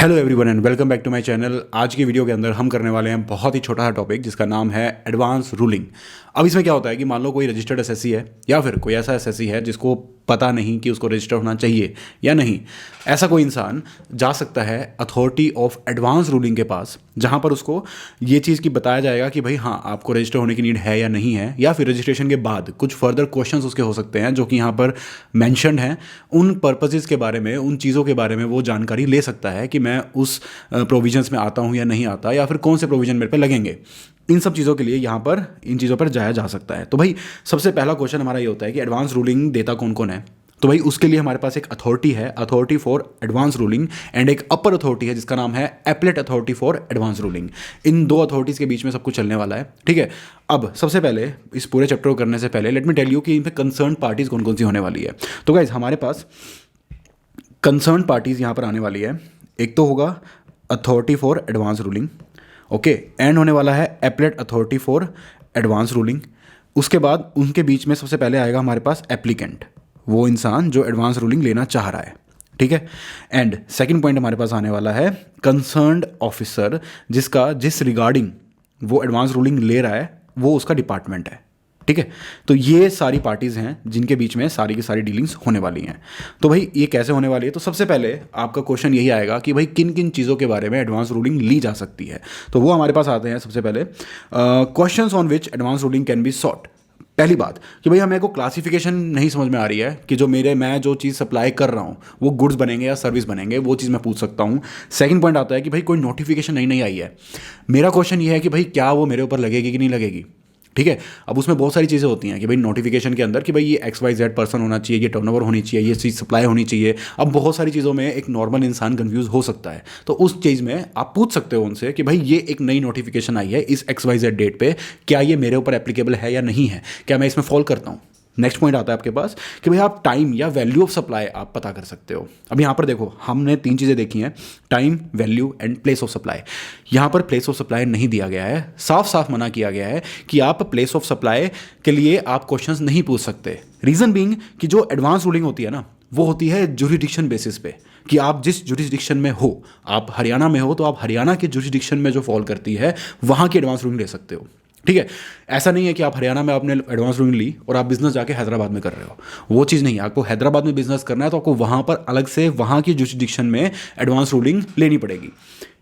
Hello everyone and welcome back to my channel. आज की video के अंदर हम करने वाले हैं बहुत ही छोटा सा टॉपिक जिसका नाम है एडवांस रूलिंग। अब इसमें क्या होता है कि मान लो कोई रजिस्टर्ड एसएससी है या फिर कोई ऐसा एसएससी है जिसको पता नहीं कि उसको रजिस्टर होना चाहिए या नहीं। ऐसा कोई इंसान जा सकता है अथॉरिटी ऑफ एडवांस रूलिंग के पास, जहाँ पर उसको ये चीज़ की बताया जाएगा कि भाई हाँ आपको रजिस्टर होने की नीड है या नहीं है, या फिर रजिस्ट्रेशन के बाद कुछ फर्दर क्वेश्चंस उसके हो सकते हैं जो कि यहाँ पर मैंशनड हैं। उन पर्पसेस के बारे में, उन चीज़ों के बारे में वो जानकारी ले सकता है कि मैं उस प्रोविजंस में आता हूँ या नहीं आता, या फिर कौन से प्रोविजन मेरे पे लगेंगे। इन सब चीज़ों के लिए यहाँ पर इन चीज़ों पर जाया जा सकता है। तो भाई सबसे पहला क्वेश्चन हमारा ये होता है कि एडवांस रूलिंग देता कौन कौन है। तो भाई उसके लिए हमारे पास एक अथॉरिटी है, authority for advance ruling, and एक अपर अथॉरिटी है जिसका नाम है appellate authority for advance ruling. इन दो अथॉरिटीज़ के बीच में सब कुछ चलने वाला है, ठीक है। अब सबसे पहले इस पूरे चैप्टर को करने से पहले लेट मी टेल यू कि इन पे कंसर्न पार्टीज़ कौन कौन सी होने वाली है। तो गाइज हमारे पास कंसर्न पार्टीज़ यहाँ पर आने वाली है। एक तो होगा authority for advance ruling, okay, and होने वाला है appellate authority for advance ruling. उसके बाद उनके बीच में सबसे पहले आएगा हमारे पास एप्लीकेंट, वो इंसान जो एडवांस रूलिंग लेना चाह रहा है, ठीक है। एंड सेकंड पॉइंट हमारे पास आने वाला है कंसर्न्ड ऑफिसर, जिस रिगार्डिंग वो एडवांस रूलिंग ले रहा है वो उसका डिपार्टमेंट है, ठीक है। तो ये सारी पार्टीज़ हैं जिनके बीच में सारी की सारी डीलिंग्स होने वाली हैं। तो भाई ये कैसे होने वाली है, तो सबसे पहले आपका क्वेश्चन यही आएगा कि भाई किन किन चीज़ों के बारे में एडवांस रूलिंग ली जा सकती है। तो वो हमारे पास आते हैं सबसे पहले questions on which advance ruling can be sought. पहली बात कि भाई हमें को क्लासिफिकेशन नहीं समझ में आ रही है कि मैं जो चीज़ सप्लाई कर रहा हूँ वो गुड्स बनेंगे या सर्विस बनेंगे, वो चीज़ मैं पूछ सकता हूँ। सेकंड पॉइंट आता है कि भाई कोई नोटिफिकेशन नहीं आई है। मेरा क्वेश्चन ये है कि भाई क्या वो मेरे ऊपर लगेगी कि नहीं लगेगी, ठीक है। अब उसमें बहुत सारी चीज़ें होती हैं कि भाई नोटिफिकेशन के अंदर कि भाई ये XYZ पर्सन होना चाहिए, ये टर्नओवर होनी चाहिए, ये चीज़ सप्लाई होनी चाहिए। अब बहुत सारी चीज़ों में एक नॉर्मल इंसान कंफ्यूज हो सकता है, तो उस चीज़ में आप पूछ सकते हो उनसे कि भाई ये एक नई नोटिफिकेशन आई है इस XYZ डेट पे, क्या ये मेरे ऊपर एप्लीकेबल है या नहीं है, क्या मैं इसमें फॉल करता हूँ। नेक्स्ट पॉइंट आता है आपके पास कि भाई आप टाइम या वैल्यू ऑफ सप्लाई आप पता कर सकते हो। अब यहाँ पर देखो हमने तीन चीज़ें देखी हैं, time, value and place of supply. यहाँ पर प्लेस ऑफ सप्लाई नहीं दिया गया है, साफ साफ मना किया गया है कि आप प्लेस ऑफ सप्लाई के लिए आप क्वेश्चंस नहीं पूछ सकते। रीज़न बीइंग कि जो एडवांस रूलिंग होती है ना, वो होती है जुरिडिक्शन बेसिस पे, कि आप जिस जुरिडिक्शन में हो, आप हरियाणा में हो तो आप हरियाणा के जुरिडिक्शन में जो फॉल करती है वहाँ की एडवांस रूलिंग ले सकते हो, ठीक है। ऐसा नहीं है कि आप हरियाणा में आपने एडवांस रूलिंग ली और आप बिजनेस जाके हैदराबाद में कर रहे हो, वो चीज़ नहीं है। आपको हैदराबाद में बिजनेस करना है तो आपको वहाँ पर अलग से वहाँ की जुरिडिक्शन में एडवांस रूलिंग लेनी पड़ेगी।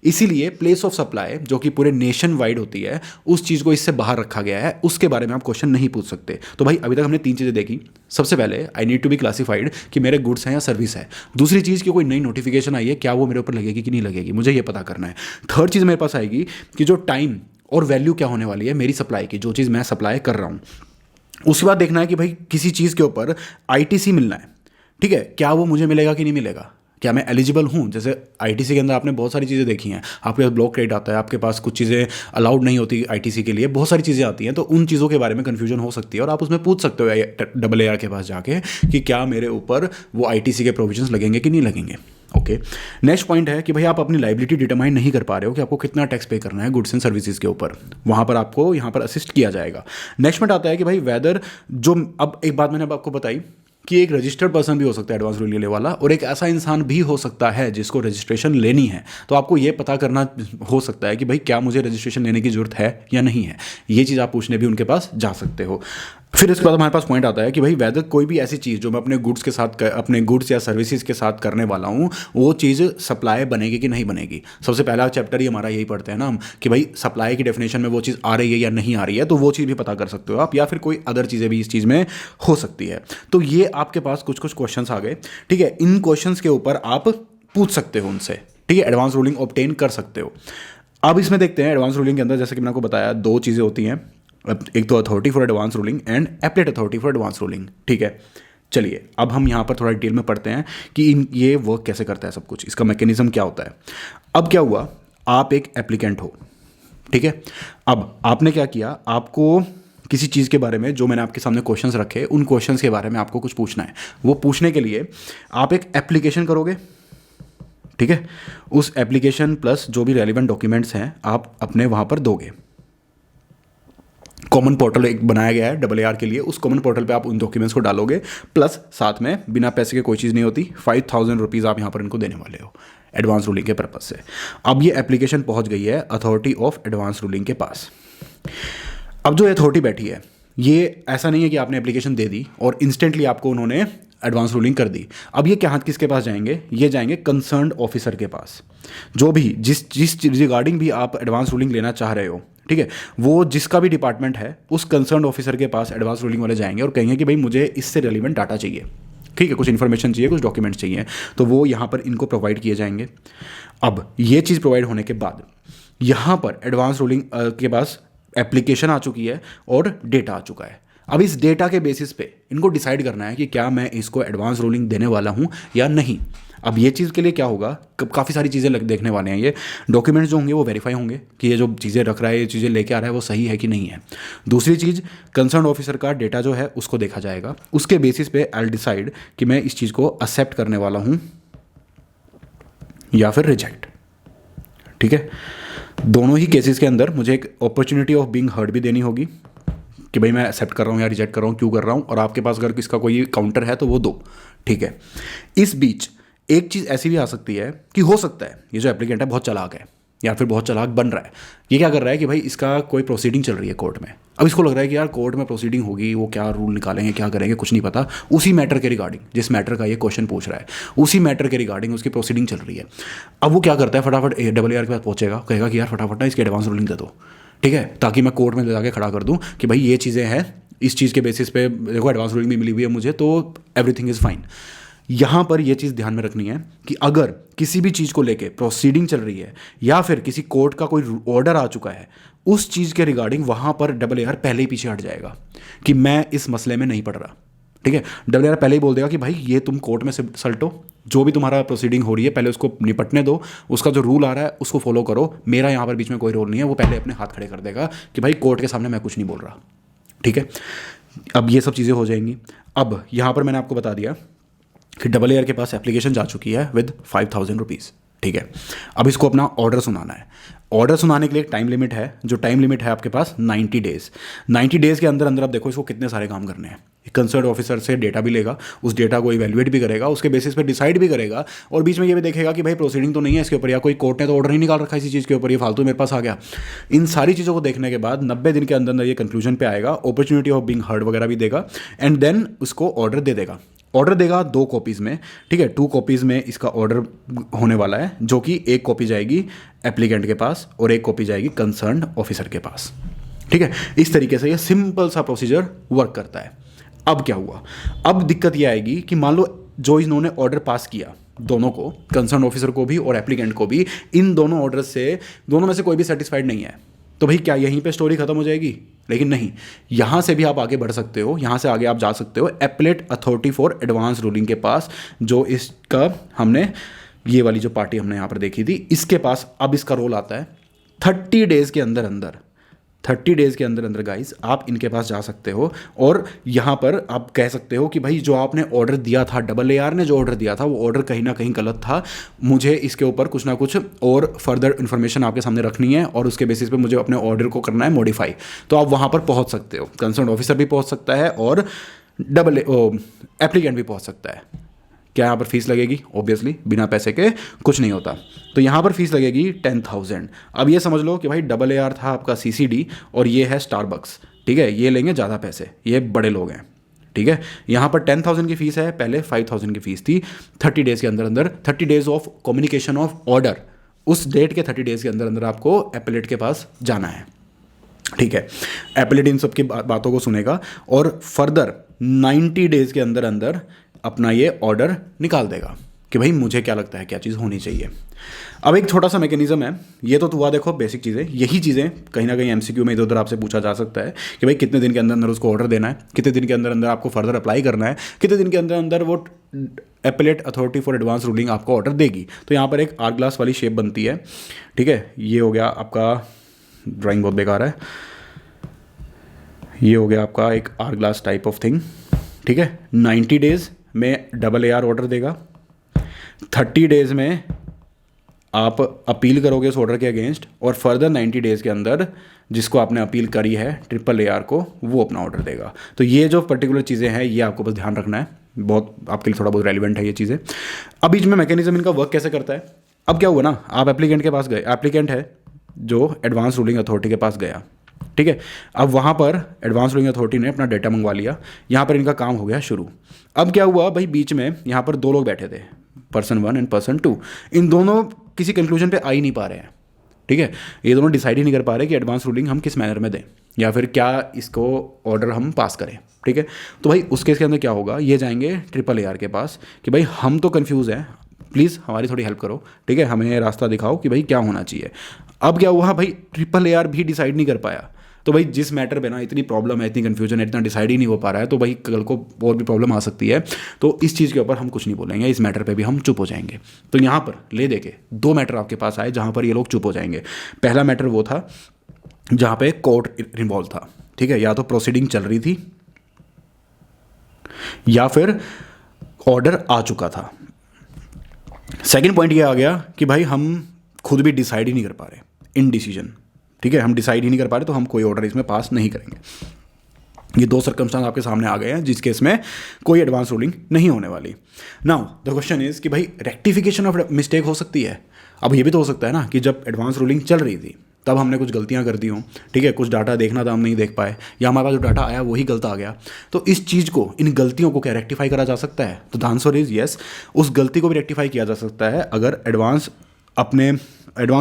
इसीलिए प्लेस ऑफ सप्लाई जो कि पूरे नेशन वाइड होती है, उस चीज़ को इससे बाहर रखा गया है, उसके बारे में आप क्वेश्चन नहीं पूछ सकते। तो भाई अभी तक हमने तीन चीज़ें देखी। सबसे पहले I need to be classified कि मेरे गुड्स हैं या सर्विस है। दूसरी चीज़ की कोई नई नोटिफिकेशन आई है, क्या वो मेरे ऊपर लगेगी कि नहीं लगेगी, मुझे ये पता करना है। थर्ड चीज़ मेरे पास आएगी कि जो टाइम और वैल्यू क्या होने वाली है मेरी सप्लाई की, जो चीज़ मैं सप्लाई कर रहा हूँ। उसके बाद देखना है कि भाई किसी चीज़ के ऊपर ITC मिलना है, ठीक है, क्या वो मुझे मिलेगा कि नहीं मिलेगा, क्या मैं एलिजिबल हूँ। जैसे ITC के अंदर आपने बहुत सारी चीज़ें देखी हैं, आपके पास ब्लॉक क्रेडिट आता है, आपके पास कुछ चीज़ें अलाउड नहीं होती ITC के लिए, बहुत सारी चीज़ें आती हैं। तो उन चीज़ों के बारे में कन्फ्यूजन हो सकती है और आप उसमें पूछ सकते हो AAR के पास जाके कि क्या मेरे ऊपर वो ITC के प्रोविजंस लगेंगे कि नहीं लगेंगे, ओके। नेक्स्ट पॉइंट है कि भाई आप अपनी लाइबिलिटी डिटरमाइन नहीं कर पा रहे हो कि आपको कितना टैक्स पे करना है गुड्स एंड सर्विसेज के ऊपर, वहाँ पर आपको यहाँ पर असिस्ट किया जाएगा। नेक्स्ट पॉइंट आता है कि भाई वेदर जो, अब एक बात मैंने अब आपको बताई कि एक रजिस्टर्ड पर्सन भी हो सकता है एडवांस रूलिंग लेने वाला, और एक ऐसा इंसान भी हो सकता है जिसको रजिस्ट्रेशन लेनी है। तो आपको ये पता करना हो सकता है कि भाई क्या मुझे रजिस्ट्रेशन लेने की जरूरत है या नहीं है। ये चीज़ आप पूछने भी उनके पास जा सकते हो। फिर इसके बाद हमारे पास पॉइंट आता है कि भाई वेदर कोई भी ऐसी चीज़ जो मैं अपने गुड्स के साथ, अपने गुड्स या सर्विसेज के साथ करने वाला हूँ, वो चीज़ सप्लाई बनेगी कि नहीं बनेगी। सबसे पहला चैप्टर ही हमारा यही पढ़ते हैं ना हम कि भाई सप्लाई की डेफिनेशन में वो चीज़ आ रही है या नहीं आ रही है, तो वो चीज़ भी पता कर सकते हो आप, या फिर कोई अदर चीज़ें भी इस चीज़ में हो सकती है। तो ये आपके पास कुछ कुछ क्वेश्चन आ गए, ठीक है। इन क्वेश्चन के ऊपर आप पूछ सकते हो उनसे, ठीक है, एडवांस रूलिंग ऑब्टेन कर सकते हो। अब इसमें देखते हैं एडवांस रूलिंग के अंदर, जैसे कि मैंने आपको बताया, दो चीज़ें होती हैं, एक तो authority for advance ruling and appellate authority for advance ruling, ठीक है। चलिए अब हम यहाँ पर थोड़ा डिटेल में पढ़ते हैं कि ये वर्क कैसे करता है, सब कुछ इसका मैकेनिज्म क्या होता है। अब क्या हुआ, आप एक एप्लीकेंट हो, ठीक है। अब आपने क्या किया, आपको किसी चीज़ के बारे में, जो मैंने आपके सामने क्वेश्चंस रखे, उन क्वेश्चंस के बारे में आपको कुछ पूछना है। वो पूछने के लिए आप एक एप्लीकेशन करोगे, ठीक है। उस एप्लीकेशन प्लस जो भी रेलिवेंट डॉक्यूमेंट्स हैं आप अपने वहाँ पर दोगे, कॉमन पोर्टल एक बनाया गया है डबल AR के लिए। उस कॉमन पोर्टल पे आप उन डॉक्यूमेंट्स को डालोगे, प्लस साथ में बिना पैसे के कोई चीज़ नहीं होती, 5000 रुपीज़ आप यहाँ पर इनको देने वाले हो एडवांस रूलिंग के पर्पज़ से। अब ये एप्लीकेशन पहुँच गई है अथॉरिटी ऑफ एडवांस रूलिंग के पास। अब जो अथॉरिटी बैठी है, ये ऐसा नहीं है कि आपने एप्लीकेशन दे दी और इंस्टेंटली आपको उन्होंने एडवांस रूलिंग कर दी। अब ये क्या हाथ किसके पास जाएंगे? ये जाएंगे कंसर्न्ड ऑफिसर के पास। जो भी जिस रिगार्डिंग भी आप एडवांस रूलिंग लेना चाह रहे हो, ठीक है, वो जिसका भी डिपार्टमेंट है उस कंसर्न्ड ऑफिसर के पास एडवांस रूलिंग वाले जाएंगे और कहेंगे कि भाई मुझे इससे रेलिवेंट डाटा चाहिए, ठीक है, कुछ इन्फॉर्मेशन चाहिए, कुछ डॉक्यूमेंट्स चाहिए, तो वो यहाँ पर इनको प्रोवाइड किए जाएंगे। अब ये चीज़ प्रोवाइड होने के बाद यहाँ पर एडवांस रूलिंग के पास एप्लीकेशन आ चुकी है और डेटा आ चुका है। अब इस डेटा के बेसिस पे इनको डिसाइड करना है कि क्या मैं इसको एडवांस रूलिंग देने वाला हूँ या नहीं। अब ये चीज़ के लिए क्या होगा, काफ़ी सारी चीज़ें देखने वाले हैं। ये डॉक्यूमेंट्स जो होंगे वो वेरीफाई होंगे कि ये जो चीज़ें रख रहा है, ये चीज़ें लेके आ रहा है, वो सही है कि नहीं है। दूसरी चीज़, कंसर्न ऑफिसर का डेटा जो है उसको देखा जाएगा। उसके बेसिस पे आई विल डिसाइड कि मैं इस चीज़ को एक्सेप्ट करने वाला हूँ या फिर रिजेक्ट, ठीक है। दोनों ही केसेस के अंदर मुझे एक अपॉर्चुनिटी ऑफ बीइंग हर्ड भी देनी होगी कि भाई मैं एक्सेप्ट कर रहा हूँ या रिजेक्ट कर रहा हूँ, क्यों कर रहा हूँ, और आपके पास अगर किसका कोई काउंटर है तो वो दो, ठीक है। इस बीच एक चीज़ ऐसी भी आ सकती है कि हो सकता है ये जो एप्लीकेंट है बहुत चालाक है या फिर बहुत चालाक बन रहा है। ये क्या कर रहा है कि भाई इसका कोई प्रोसीडिंग चल रही है कोर्ट में। अब इसको लग रहा है कि यार कोर्ट में प्रोसीडिंग होगी, वो क्या रूल निकालेंगे, क्या करेंगे, कुछ नहीं पता। उसी मैटर के रिगार्डिंग, जिस मैटर का ये क्वेश्चन पूछ रहा है, उसी मैटर के रिगार्डिंग उसकी प्रोसीडिंग चल रही है। अब वो क्या करता है, फटाफट डबल AR के पास पहुंचेगा, कहेगा कि यार फटाफट ना इसकी एडवांस रूलिंग दे दो, ठीक है, ताकि मैं कोर्ट में ले जाके खड़ा कर दूँ कि भाई ये चीज़ें हैं, इस चीज़ के बेसिस पे देखो एडवांस रूलिंग भी मिली हुई है मुझे, तो एवरीथिंग इज़ फाइन। यहाँ पर यह चीज़ ध्यान में रखनी है कि अगर किसी भी चीज़ को लेके प्रोसीडिंग चल रही है या फिर किसी कोर्ट का कोई ऑर्डर आ चुका है, उस चीज़ के रिगार्डिंग वहाँ पर डबल AR पहले ही पीछे हट जाएगा कि मैं इस मसले में नहीं पड़ रहा, ठीक है। डबल AR पहले ही बोल देगा कि भाई ये तुम कोर्ट में से सल्टो, जो भी तुम्हारा प्रोसीडिंग हो रही है पहले उसको निपटने दो, उसका जो रूल आ रहा है उसको फॉलो करो, मेरा यहाँ पर बीच में कोई रोल नहीं है। वो पहले अपने हाथ खड़े कर देगा कि भाई कोर्ट के सामने मैं कुछ नहीं बोल रहा, ठीक है। अब ये सब चीज़ें हो जाएंगी। अब यहाँ पर मैंने आपको बता दिया कि डबल AR के पास एप्लीकेशन जा चुकी है विद 5000 रुपीज़, ठीक है। अब इसको अपना ऑर्डर सुनाना है। ऑर्डर सुनाने के लिए एक टाइम लिमिट है, जो टाइम लिमिट है आपके पास 90 डेज़। 90 डेज़ के अंदर अंदर आप देखो इसको कितने सारे काम करने हैं। कंसर्न ऑफिसर से डेटा भी लेगा, उस डेटा को इवैल्यूएट भी करेगा, उसके बेसिस पे डिसाइड भी करेगा, और बीच में ये भी देखेगा कि भाई प्रोसीडिंग तो नहीं है इसके ऊपर, या कोई कोर्ट ने तो ऑर्डर नहीं निकाल रखा इसी चीज़ के ऊपर, ये फालतू मेरे पास आ गया। इन सारी चीज़ों को देखने के बाद 90 दिन के अंदर अंदर ये कंक्लूजन पे आएगा, अपॉर्चुनिटी ऑफ बीइंग हर्ड वगैरह भी देगा, एंड देन उसको ऑर्डर दे देगा। ऑर्डर देगा 2 कॉपीज़ में, ठीक है, 2 कॉपीज़ में इसका ऑर्डर होने वाला है, जो कि एक कॉपी जाएगी एप्लीकेंट के पास और एक कॉपी जाएगी कंसर्न्ड ऑफिसर के पास, ठीक है। इस तरीके से ये सिंपल सा प्रोसीजर वर्क करता है। अब क्या हुआ, अब दिक्कत ये आएगी कि मान लो जो इन्होंने ऑर्डर पास किया दोनों को, कंसर्न ऑफिसर को भी और एप्लीकेंट को भी, इन दोनों ऑर्डर से दोनों में से कोई भी सेटिस्फाइड नहीं है, तो भाई क्या यहीं पे स्टोरी खत्म हो जाएगी? लेकिन नहीं, यहाँ से भी आप आगे बढ़ सकते हो, यहाँ से आगे आप जा सकते हो appellate authority for advance ruling के पास, जो इसका हमने ये वाली जो पार्टी हमने यहाँ पर देखी थी, इसके पास अब इसका रोल आता है 30 डेज़ के अंदर अंदर। 30 डेज़ के अंदर अंदर गाइस आप इनके पास जा सकते हो और यहाँ पर आप कह सकते हो कि भाई जो आपने ऑर्डर दिया था, डबल AR ने जो ऑर्डर दिया था, वो ऑर्डर कहीं ना कहीं गलत था, मुझे इसके ऊपर कुछ ना कुछ और फर्दर इन्फॉर्मेशन आपके सामने रखनी है और उसके बेसिस पे मुझे अपने ऑर्डर को करना है मॉडिफाई। तो आप वहाँ पर पहुँच सकते हो, कंसर्न ऑफिसर भी पहुँच सकता है और एप्लीकेंट भी पहुँच सकता है। क्या यहाँ पर फीस लगेगी? ऑब्वियसली बिना पैसे के कुछ नहीं होता, तो यहाँ पर फीस लगेगी 10,000। अब ये समझ लो कि भाई डबल AR था आपका CCD और ये है स्टारबक्स, ठीक है, ये लेंगे ज़्यादा पैसे, ये बड़े लोग हैं, ठीक है। यहाँ पर 10,000 की फ़ीस है, पहले 5,000 की फ़ीस थी। 30 डेज़ के अंदर अंदर 30 days of communication of order, उस डेट के 30 डेज़ के अंदर अंदर आपको एपेलेट के पास जाना है, ठीक है। एपेलेट इन सब की बातों को सुनेगा और फर्दर 90 डेज़ के अंदर अंदर अपना ये ऑर्डर निकाल देगा कि भाई मुझे क्या लगता है क्या चीज़ होनी चाहिए। अब एक छोटा सा मैकेनिज्म है, ये तो हुआ देखो बेसिक चीज़ें, यही चीज़ें कहीं ना कहीं MCQ में इधर उधर आपसे पूछा जा सकता है कि भाई कितने दिन के अंदर अंदर उसको ऑर्डर देना है, कितने दिन के अंदर अंदर आपको फर्दर अप्लाई करना है, कितने दिन के अंदर अंदर वो appellate authority for advance ruling आपको ऑर्डर देगी। तो यहाँ पर एक आर ग्लास वाली शेप बनती है, ठीक है, ये हो गया आपका, ड्राइंग बहुत बेकार है, ये हो गया आपका एक आर ग्लास टाइप ऑफ थिंग, ठीक है। 90 डेज़ में डबल AR ऑर्डर देगा, 30 डेज़ में आप अपील करोगे उस ऑर्डर के अगेंस्ट, और फर्दर 90 डेज़ के अंदर जिसको आपने अपील करी है AAAR को, वो अपना ऑर्डर देगा। तो ये जो पर्टिकुलर चीज़ें हैं ये आपको बस ध्यान रखना है, बहुत आपके लिए थोड़ा बहुत रेलिवेंट है ये चीज़ें। अब बीच में मैकेनिज्म इनका वर्क कैसे करता है। अब क्या हुआ ना, आप एप्लीकेंट के पास गए, एप्लीकेंट है जो एडवांस रूलिंग अथॉरिटी के पास गया, ठीक है। अब वहाँ पर एडवांस रूलिंग अथॉरिटी ने अपना डेटा मंगवा लिया, यहाँ पर इनका काम हो गया शुरू। अब क्या हुआ भाई, बीच में यहाँ पर दो लोग बैठे थे, पर्सन 1 एंड पर्सन 2, इन दोनों किसी कंक्लूजन पे आ ही नहीं पा रहे हैं, ठीक है। ये दोनों डिसाइड ही नहीं कर पा रहे कि एडवांस रूलिंग हम किस मैनर में दें या फिर क्या इसको ऑर्डर हम पास करें, ठीक है। तो भाई उस केस के अंदर क्या होगा, ये जाएंगे AAAR के पास कि भाई हम तो कंफ्यूज हैं, प्लीज़ हमारी थोड़ी हेल्प करो, ठीक है, हमें रास्ता दिखाओ कि भाई क्या होना चाहिए। अब क्या हुआ भाई, AAAR भी डिसाइड नहीं कर पाया। तो भाई जिस मैटर पे ना इतनी प्रॉब्लम है, इतनी कन्फ्यूजन है, इतना डिसाइड ही नहीं हो पा रहा है, तो भाई कल को और भी प्रॉब्लम आ सकती है। तो इस चीज़ के ऊपर हम कुछ नहीं बोलेंगे, इस मैटर पे भी हम चुप हो जाएंगे। तो यहाँ पर ले दे के दो मैटर आपके पास आए जहाँ पर ये लोग चुप हो जाएंगे। पहला मैटर वो था जहाँ पे कोर्ट इन्वॉल्व था, ठीक है, या तो प्रोसीडिंग चल रही थी या फिर ऑर्डर आ चुका था। सेकेंड पॉइंट ये आ गया कि भाई हम खुद भी डिसाइड ही नहीं कर पा रहे, इनडिसीजन, ठीक है, हम डिसाइड ही नहीं कर पा रहे, तो हम कोई ऑर्डर इसमें पास नहीं करेंगे। ये दो सर्कमस्टांस आपके सामने आ गए हैं जिस केस में कोई एडवांस रूलिंग नहीं होने वाली। नाउ द क्वेश्चन इज कि भाई रेक्टिफिकेशन ऑफ मिस्टेक हो सकती है। अब ये भी तो हो सकता है ना कि जब एडवांस रूलिंग चल रही थी तब हमने कुछ गलतियां कर दी हों, ठीक है, कुछ डाटा देखना था हम नहीं देख पाए, या हमारे पास जो डाटा आया वही गलत आ गया। तो इस चीज़ को, इन गलतियों को क्या रेक्टिफाई करा जा सकता है? तो द आंसर इज यस, उस गलती को भी रेक्टिफाई किया जा सकता है अगर एडवांस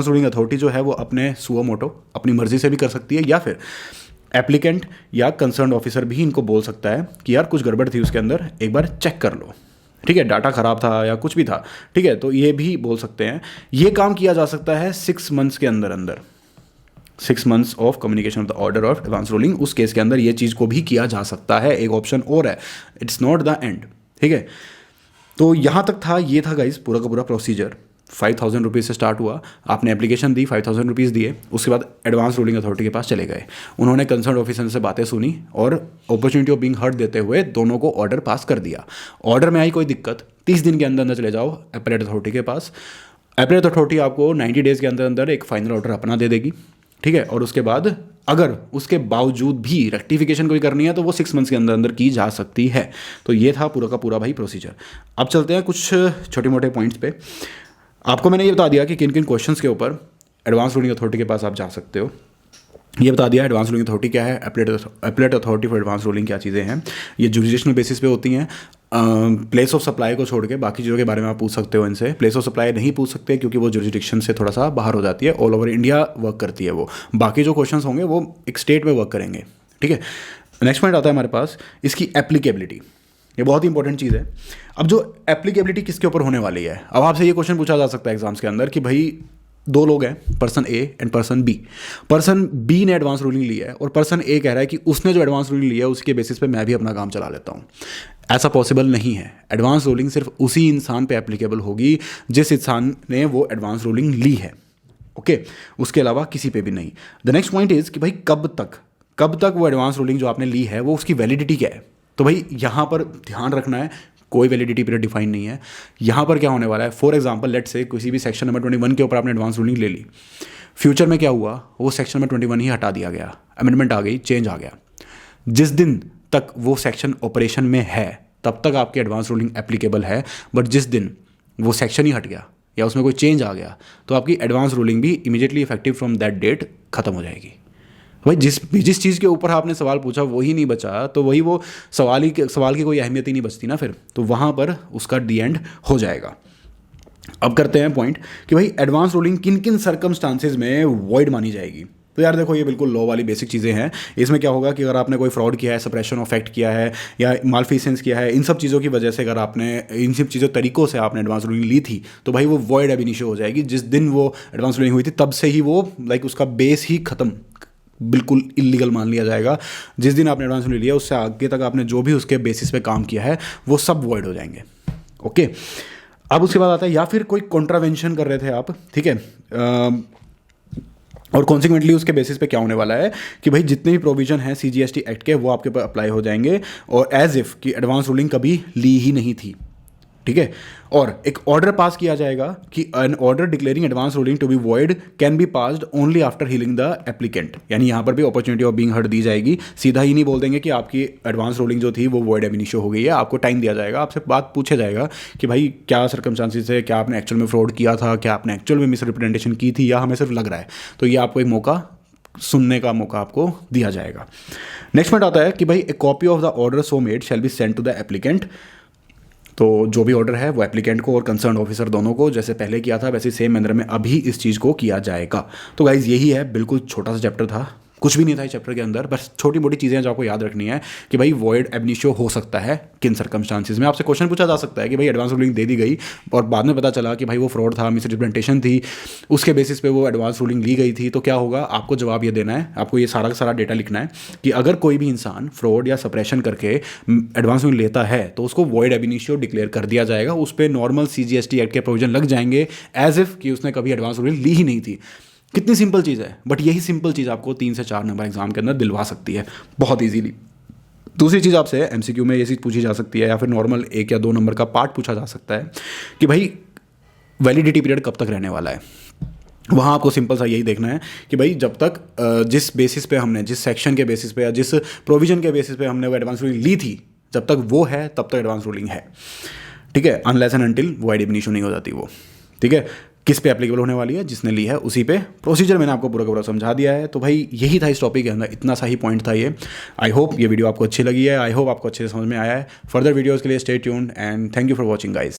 रूलिंग अथॉरिटी जो है वो अपने सुओ मोटो अपनी मर्जी से भी कर सकती है, या फिर एप्लीकेंट या कंसर्न ऑफिसर भी इनको बोल सकता है कि यार कुछ गड़बड़ थी उसके अंदर, एक बार चेक कर लो, ठीक है, डाटा ख़राब था या कुछ भी था, ठीक है। तो ये भी बोल सकते हैं। ये काम किया जा सकता है 6 मंथ्स के अंदर 6 months of communication of the order of advance ruling, उस केस के अंदर ये चीज़ को भी किया जा सकता है। एक ऑप्शन और है, इट्स नॉट द एंड, ठीक है। तो यहाँ तक था, ये था गाइज पूरा का पूरा प्रोसीजर। 5,000 रुपीज़ से स्टार्ट हुआ, आपने एप्लीकेशन दी, 5,000 रुपीज़ दिए, उसके बाद एडवांस रूलिंग अथॉरिटी के पास चले गए, उन्होंने कंसर्न ऑफिसर से बातें सुनी और अपॉर्चुनिटी ऑफ बीइंग हर्ड देते हुए दोनों को ऑर्डर पास कर दिया। ऑर्डर में आई कोई दिक्कत, 30 दिन के अंदर चले जाओ एपेलेट अथॉरिटी के पास। एपेलेट अथॉरिटी आपको 90 डेज़ के अंदर एक फाइनल ऑर्डर अपना दे देगी, ठीक है। और उसके बाद अगर उसके बावजूद भी रेक्टिफिकेशन कोई करनी है तो वो 6 मंथ्स के अंदर की जा सकती है। तो ये था पूरा का पूरा भाई प्रोसीजर। अब चलते हैं कुछ छोटे मोटे पॉइंट्स पे। आपको मैंने ये बता दिया कि किन किन क्वेश्चंस के ऊपर एडवांस रूलिंग अथॉरिटी के पास आप जा सकते हो, ये बता दिया एडवांस रूलिंग अथॉरिटी क्या है, appellate authority for advance ruling क्या चीज़ें हैं, ये जुरिडिक्शनल बेसिस पे होती हैं। प्लेस ऑफ सप्लाई को छोड़ के बाकी चीज़ों के बारे में आप पूछ सकते हो इनसे। प्लेस ऑफ सप्लाई नहीं पूछ सकते क्योंकि वो जुरिडिक्शन से थोड़ा सा बाहर हो जाती है, ऑल ओवर इंडिया वर्क करती है वो। बाकी जो क्वेश्चंस होंगे वो एक स्टेट में वर्क करेंगे, ठीक है। नेक्स्ट पॉइंट आता है हमारे पास इसकी एप्लीकेबिलिटी, ये बहुत ही इंपॉर्टेंट चीज़ है। अब जो एप्लीकेबिलिटी किसके ऊपर होने वाली है, अब आपसे ये क्वेश्चन पूछा जा सकता है एग्जाम्स के अंदर कि भाई दो लोग हैं, person A and person B. Person B ने एडवांस रूलिंग ली है और पर्सन ए कह रहा है कि उसने जो एडवांस रूलिंग ली है उसके बेसिस पे मैं भी अपना काम चला लेता हूँ। ऐसा पॉसिबल नहीं है। एडवांस रूलिंग सिर्फ उसी इंसान पे एप्लीकेबल होगी जिस इंसान ने वो एडवांस रूलिंग ली है, ओके, उसके अलावा किसी पे भी नहीं। द नेक्स्ट पॉइंट इज कि भाई कब तक वो एडवांस रूलिंग जो आपने ली है वो उसकी वैलिडिटी क्या है। तो भाई यहाँ पर ध्यान रखना है, कोई वैलिडिटी पीरियड डिफाइन नहीं है। यहाँ पर क्या होने वाला है, फॉर एग्जांपल लेट्स से किसी भी सेक्शन नंबर 21 के ऊपर आपने एडवांस रूलिंग ले ली, फ्यूचर में क्या हुआ, वो सेक्शन नंबर 21 ही हटा दिया गया, अमेंडमेंट आ गई, चेंज आ गया। जिस दिन तक वो सेक्शन ऑपरेशन में है तब तक आपकी एडवांस रूलिंग एप्लीकेबल है, बट जिस दिन वो सेक्शन ही हट गया या उसमें कोई चेंज आ गया तो आपकी एडवांस रूलिंग भी immediately effective from that date खत्म हो जाएगी। भाई जिस चीज़ के ऊपर आपने सवाल पूछा वही नहीं बचा तो वही वो सवाल की कोई अहमियत ही नहीं बचती ना फिर, तो वहाँ पर उसका डी एंड हो जाएगा। अब करते हैं पॉइंट कि भाई एडवांस रूलिंग किन किन सर्कमस्टांसेस में वॉइड मानी जाएगी। तो यार देखो ये बिल्कुल लॉ वाली बेसिक चीज़ें हैं। इसमें क्या होगा कि अगर आपने कोई फ्रॉड किया है, सप्रेशन ऑफ फैक्ट किया है या मालफिसेंस किया है, इन सब चीज़ों की वजह से अगर आपने इन सब चीज़ों तरीकों से आपने एडवांस रूलिंग ली थी तो भाई वो वॉइड अब इनिशियो हो जाएगी। जिस दिन वो एडवांस रूलिंग हुई थी तब से ही वो उसका बेस ही खत्म, बिल्कुल इलीगल मान लिया जाएगा। जिस दिन आपने एडवांस रूलिंग लिया उससे आगे तक आपने जो भी उसके बेसिस पे काम किया है वो सब वॉइड हो जाएंगे, ओके। अब उसके बाद आता है या फिर कोई कॉन्ट्रावेंशन कर रहे थे आप, ठीक है, और कॉन्सिक्वेंटली उसके बेसिस पे क्या होने वाला है कि भाई जितने भी प्रोविजन हैं CGST एक्ट के वो आपके ऊपर अप्लाई हो जाएंगे और एज इफ़ कि एडवांस रूलिंग कभी ली ही नहीं थी, ठीक है। और एक ऑर्डर पास किया जाएगा कि an order declaring advance ruling to be void can be passed only after hearing the applicant, यानी यहाँ पर भी अपॉर्चुनिटी ऑफ बीइंग हर्ड दी जाएगी। सीधा ही नहीं बोल देंगे कि आपकी एडवांस रूलिंग जो थी वो वॉइड एब इनिशियो हो गई है, आपको टाइम दिया जाएगा, आपसे बात पूछा जाएगा कि भाई क्या सर्कमस्टांसिस है, क्या आपने एक्चुअल में फ्रॉड किया था, क्या आपने एक्चुअल में मिसरिप्रेजेंटेशन की थी, या हमें सिर्फ लग रहा है। तो ये आपको एक मौका, सुनने का मौका आपको दिया जाएगा। नेक्स्ट पॉइंट आता है कि भाई a copy of the order so made shall be send to the applicant. तो जो भी ऑर्डर है वो एप्लीकेंट को और कंसर्न ऑफिसर दोनों को, जैसे पहले किया था वैसे सेम मैनर में अभी इस चीज़ को किया जाएगा। तो गाइज यही है, बिल्कुल छोटा सा चैप्टर था, कुछ भी नहीं था इस चैप्टर के अंदर, बस छोटी मोटी चीज़ें जो आपको याद रखनी है कि भाई वॉइड एब इनिशियो हो सकता है किन सर्कमस्टांसिस में। आपसे क्वेश्चन पूछा जा सकता है कि भाई एडवांस रूलिंग दे दी गई और बाद में पता चला कि भाई वो फ्रॉड था, मिसरिप्रेजेंटेशन थी, उसके बेसिस पे वो एडवांस रूलिंग ली गई थी, तो क्या होगा? आपको जवाब ये देना है, आपको ये सारा का सारा डेटा लिखना है कि अगर कोई भी इंसान फ्रॉड या सप्रेशन करके एडवांस रूलिंग लेता है तो उसको वॉइड एब इनिशियो डिक्लेयर कर दिया जाएगा, उस पर नॉर्मल CGST एक्ट के प्रोविजन लग जाएंगे एज इफ कि उसने कभी एडवांस रूलिंग ली ही नहीं थी। कितनी सिंपल चीज़ है, बट यही सिंपल चीज़ आपको 3 से 4 नंबर एग्जाम के अंदर दिलवा सकती है बहुत इजीली। दूसरी चीज़ आपसे MCQ में ये चीज़ पूछी जा सकती है, या फिर नॉर्मल 1 या 2 नंबर का पार्ट पूछा जा सकता है कि भाई वैलिडिटी पीरियड कब तक रहने वाला है। वहाँ आपको सिंपल सा यही देखना है कि भाई जब तक जिस बेसिस पे हमने, जिस सेक्शन के बेसिस पे या जिस प्रोविजन के बेसिस पे हमने वो एडवांस रूलिंग ली थी, जब तक वो है तब तक एडवांस रूलिंग है, ठीक है। अनलेस एंड अनटिल वॉइड एब इनिशियो नहीं हो जाती वो, ठीक है। किस पे एप्लीकेबल होने वाली है? जिसने ली है उसी पे। प्रोसीजर मैंने आपको पूरा का पूरा समझा दिया है। तो भाई यही था इस टॉपिक के अंदर, इतना सा ही पॉइंट था ये। आई होप ये वीडियो आपको अच्छी लगी है, आई होप आपको अच्छे से समझ में आया है। फर्दर वीडियोज़ के लिए stay tuned and thank you for watching guys.